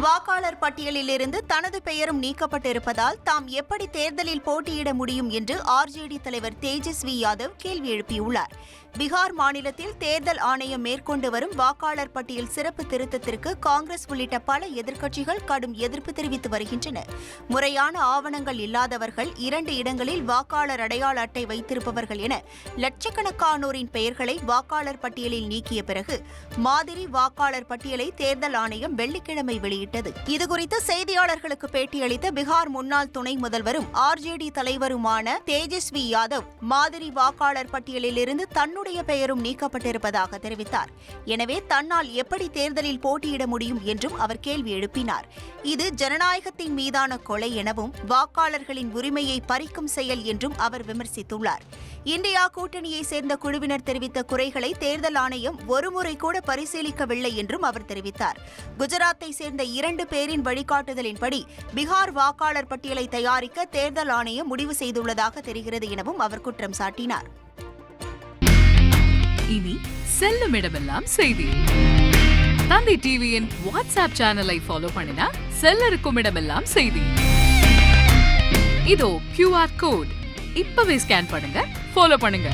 வாக்காளர் பட்டியலிலிருந்து தனது பெயரும் நீக்கப்பட்டிருப்பதால் தாம் எப்படி தேர்தலில் போட்டியிட முடியும் என்று ஆர்ஜேடி தலைவர் தேஜஸ்வி யாதவ் கேள்வி எழுப்பியுள்ளார். பீகார் மாநிலத்தில் தேர்தல் ஆணையம் மேற்கொண்டு வரும் வாக்காளர் பட்டியல் சிறப்பு திருத்தத்திற்கு காங்கிரஸ் உள்ளிட்ட பல எதிர்க்கட்சிகள் கடும் எதிர்ப்பு தெரிவித்து வருகின்றன. முறையான ஆவணங்கள் இல்லாதவர்கள், 2 இடங்களில் வாக்காளர் அடையாள அட்டை வைத்திருப்பவர்கள் என லட்சக்கணக்கானோரின் பெயர்களை வாக்காளர் பட்டியலில் நீக்கிய பிறகு மாதிரி வாக்காளர் பட்டியலை தேர்தல் ஆணையம் வெள்ளிக்கிழமை வெளியிட்டது. இதுகுறித்து செய்தியாளர்களுக்கு பேட்டியளித்த பீகார் முன்னாள் துணை முதல்வரும் ஆர்ஜேடி தலைவருமான தேஜஸ்வி யாதவ் மாதிரி வாக்காளர் பட்டியலிலிருந்து தன்னுடைய பெயரும் நீக்கப்பட்டிருப்பதாக தெரிவித்தார். எனவே தன்னால் எப்படி தேர்தலில் போட்டியிட முடியும் என்றும் அவர் கேள்வி எழுப்பினார். இது ஜனநாயகத்தின் மீதான கொலை எனவும் வாக்காளர்களின் உரிமையை பறிக்கும் செயல் என்றும் அவர் விமர்சித்துள்ளார். இந்தியா கூட்டணியை சேர்ந்த குழுவினர் தெரிவித்த குறைகளை தேர்தல் ஆணையம் ஒருமுறை கூட பரிசீலிக்கவில்லை என்றும் அவர் தெரிவித்தார். குஜராத்தை சேர்ந்த 2 பேரின் வழிகாட்டுதலின்படி பீகார் வாக்காளர் பட்டியலை தயாரிக்க தேர்தல் ஆணையம் முடிவு செய்துள்ளதாக தெரிகிறது எனவும் அவர் குற்றம் சாட்டினார். இனி செல்லும் இடமெல்லாம் செய்தி. தந்தி டிவியின் வாட்ஸ்அப் சேனலை ஃபாலோ பண்ணினா செல்ல இருக்கும் இடமெல்லாம் செய்தி. இதோ QR கோட் இப்பவே ஸ்கேன் பண்ணுங்க, ஃபாலோ பண்ணுங்க.